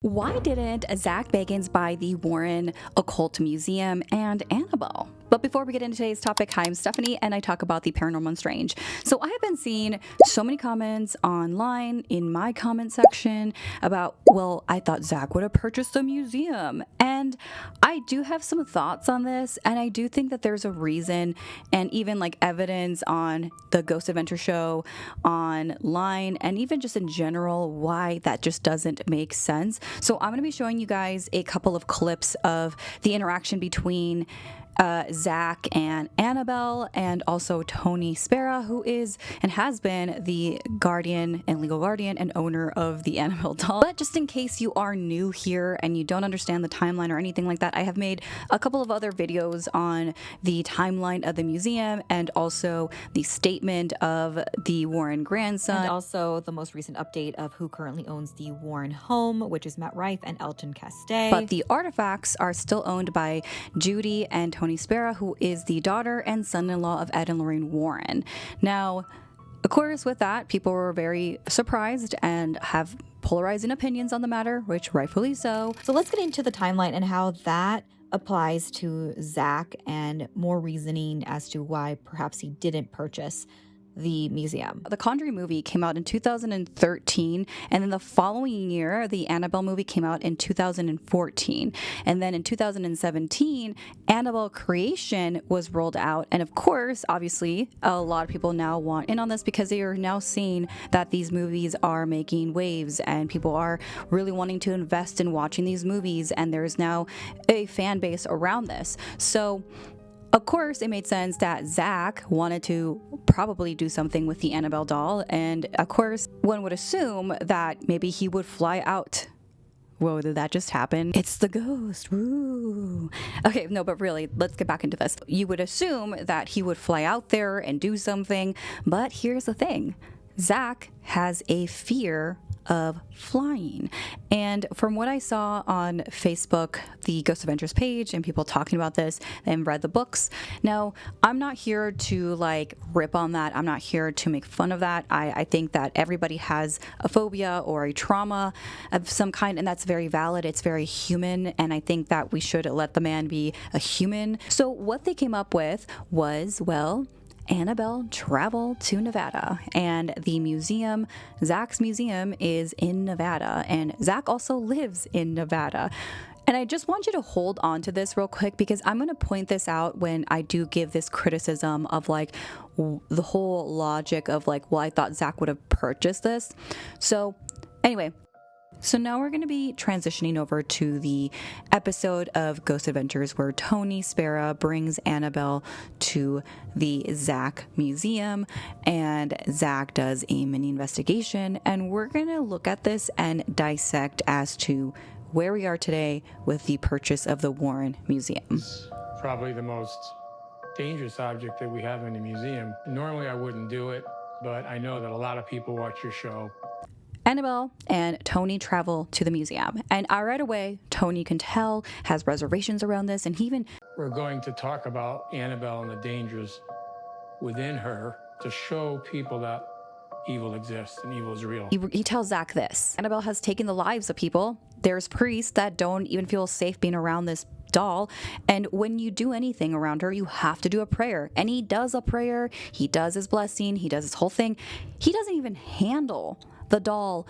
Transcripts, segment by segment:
Why didn't Zak Bagans buy the Warren Occult Museum and Annabelle? But before we get into today's topic, hi, I'm Stephanie, and I talk about the paranormal and strange. So I have been seeing so many comments online in my comment section about, well, I thought Zak would have purchased the museum. And I do have some thoughts on this, and I do think that there's a reason, and even like evidence on the Ghost Adventure show online, and even just in general, why that just doesn't make sense. So I'm going to be showing you guys a couple of clips of the interaction between Zak and Annabelle, and also Tony Spera, who is and has been the guardian and legal guardian and owner of the Annabelle doll. But just in case you are new here and you don't understand the timeline or anything like that, I have made a couple of other videos on the timeline of the museum and also the statement of the Warren grandson, and also the most recent update of who currently owns the Warren home, which is Rife and Elton Castee. But the artifacts are still owned by Judy and Tony Spera, who is the daughter and son-in-law of Ed and Lorraine Warren. Now, of course, with that, people were very surprised and have polarizing opinions on the matter, which rightfully so. So let's get into the timeline and how that applies to Zak and more reasoning as to why perhaps he didn't purchase the museum. The Conjuring movie came out in 2013, and then the following year, the Annabelle movie came out in 2014. And then in 2017, Annabelle Creation was rolled out. And of course, obviously, a lot of people now want in on this because they are now seeing that these movies are making waves and people are really wanting to invest in watching these movies. And there's now a fan base around this. So of course, it made sense that Zak wanted to probably do something with the Annabelle doll. And of course, one would assume that maybe he would fly out. Whoa, did that just happen? It's the ghost. Woo. Okay, no, but really, let's get back into this. You would assume that he would fly out there and do something. But here's the thing. Zak has a fear of flying. And from what I saw on Facebook, the Ghost Adventures page, and people talking about this and read the books. Now, I'm not here to like rip on that. I'm not here to make fun of that. I think that everybody has a phobia or a trauma of some kind, and that's very valid. It's very human. And I think that we should let the man be a human. So what they came up with was, well, Annabelle traveled to Nevada, and the museum, Zak's museum, is in Nevada, and Zak also lives in Nevada. And I just want you to hold on to this real quick because I'm going to point this out when I do give this criticism of like the whole logic of like, well, I thought Zak would have purchased this. So anyway. So now we're going to be transitioning over to the episode of Ghost Adventures where Tony Spera brings Annabelle to the Zak Museum, and Zak does a mini investigation, and we're going to look at this and dissect as to where we are today with the purchase of the Warren Museum. It's probably the most dangerous object that we have in the museum. Normally I wouldn't do it, but I know that a lot of people watch your show. Annabelle and Tony travel to the museum, and right away, Tony can tell, has reservations around this, and he even... We're going to talk about Annabelle and the dangers within her to show people that evil exists and evil is real. He tells Zak this. Annabelle has taken the lives of people. There's priests that don't even feel safe being around this doll, and when you do anything around her, you have to do a prayer. And he does a prayer, he does his blessing, he does his whole thing. He doesn't even handle the doll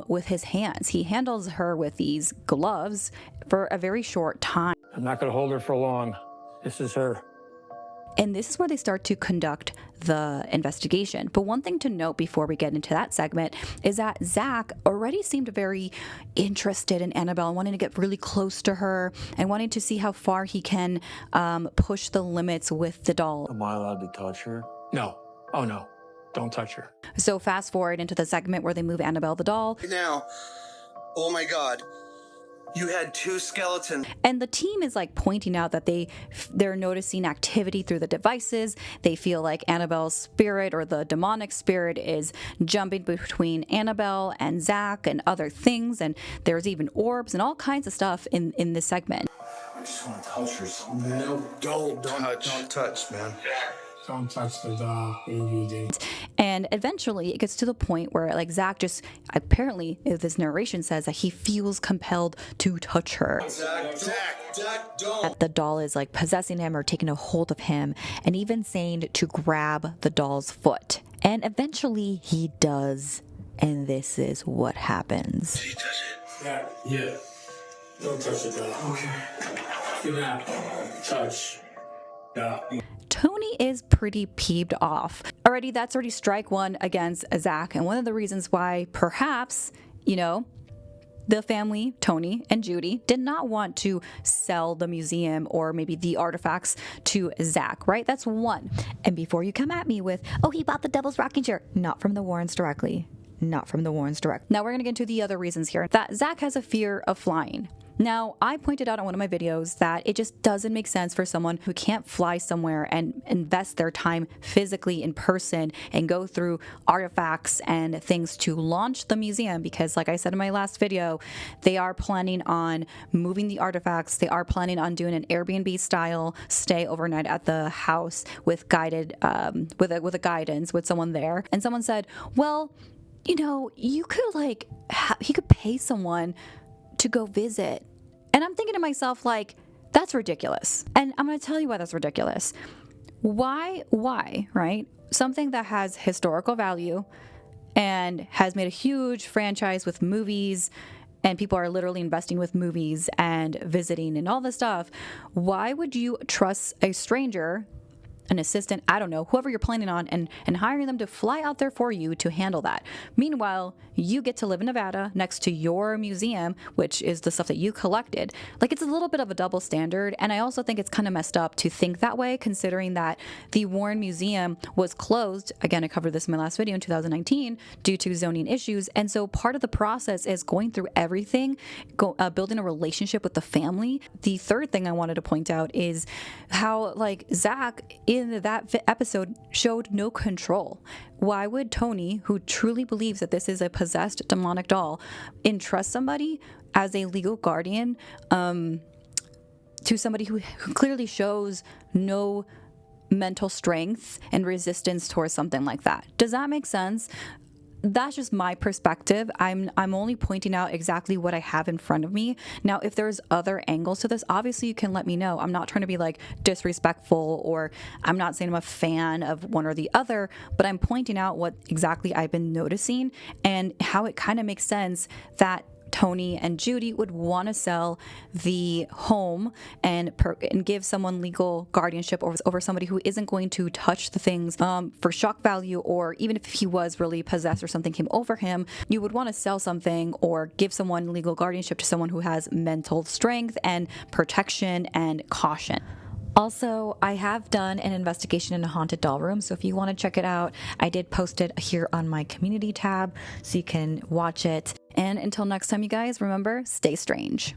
with his hands. He handles her with these gloves for a very short time. I'm not going to hold her for long. This is her. And this is where they start to conduct the investigation. But one thing to note before we get into that segment is that Zak already seemed very interested in Annabelle and wanting to get really close to her and wanting to see how far he can push the limits with the doll. Am I allowed to touch her? No. Oh, no. Don't touch her. So fast forward into the segment where they move Annabelle the doll. Now, oh my God, you had two skeletons. And the team is like pointing out that they're noticing activity through the devices. They feel like Annabelle's spirit or the demonic spirit is jumping between Annabelle and Zak and other things. And there's even orbs and all kinds of stuff in this segment. I just want to touch her so bad. No, don't touch, man. Don't touch the doll in you, And eventually it gets to the point where like Zak just apparently, if this narration says that he feels compelled to touch her. Zak, don't. That the doll is like possessing him or taking a hold of him, and even saying to grab the doll's foot. And eventually he does, and this is what happens. Did he touch it? Yeah. Don't touch the doll. Okay. Do not touch the Tony is pretty peeved off. That's already strike one against Zak. And one of the reasons why perhaps, the family, Tony and Judy, did not want to sell the museum or maybe the artifacts to Zak, right? That's one. And before you come at me with, oh, he bought the devil's rocking chair, not from the Warrens directly. Not from the Warrens direct. Now we're going to get into the other reasons here. That Zak has a fear of flying. Now, I pointed out in one of my videos that it just doesn't make sense for someone who can't fly somewhere and invest their time physically in person and go through artifacts and things to launch the museum, because like I said in my last video, they are planning on moving the artifacts. They are planning on doing an Airbnb style stay overnight at the house with guided with a guidance with someone there. And someone said, well, you could he could pay someone to go visit. And I'm thinking to myself, that's ridiculous. And I'm going to tell you why that's ridiculous. Why, right? Something that has historical value and has made a huge franchise with movies, and people are literally investing with movies and visiting and all this stuff. Why would you trust a stranger, an assistant, I don't know, whoever you're planning on, and hiring them to fly out there for you to handle that? Meanwhile, you get to live in Nevada next to your museum, which is the stuff that you collected. It's a little bit of a double standard, and I also think it's kind of messed up to think that way, considering that the Warren Museum was closed. Again, I covered this in my last video in 2019 due to zoning issues, and so part of the process is going through everything, building a relationship with the family. The third thing I wanted to point out is how Zak in that episode showed no control. Why would Tony, who truly believes that this is a possessed demonic doll, entrust somebody as a legal guardian to somebody who clearly shows no mental strength and resistance towards something like that? Does that make sense? That's just my perspective. I'm only pointing out exactly what I have in front of me. Now, if there's other angles to this, obviously you can let me know. I'm not trying to be disrespectful, or I'm not saying I'm a fan of one or the other, but I'm pointing out what exactly I've been noticing and how it kind of makes sense that Tony and Judy would want to sell the home and give someone legal guardianship over somebody who isn't going to touch the things for shock value, or even if he was really possessed or something came over him, you would want to sell something or give someone legal guardianship to someone who has mental strength and protection and caution. Also, I have done an investigation in a haunted doll room, so if you want to check it out, I did post it here on my community tab, so you can watch it. And until next time, you guys, remember, stay strange.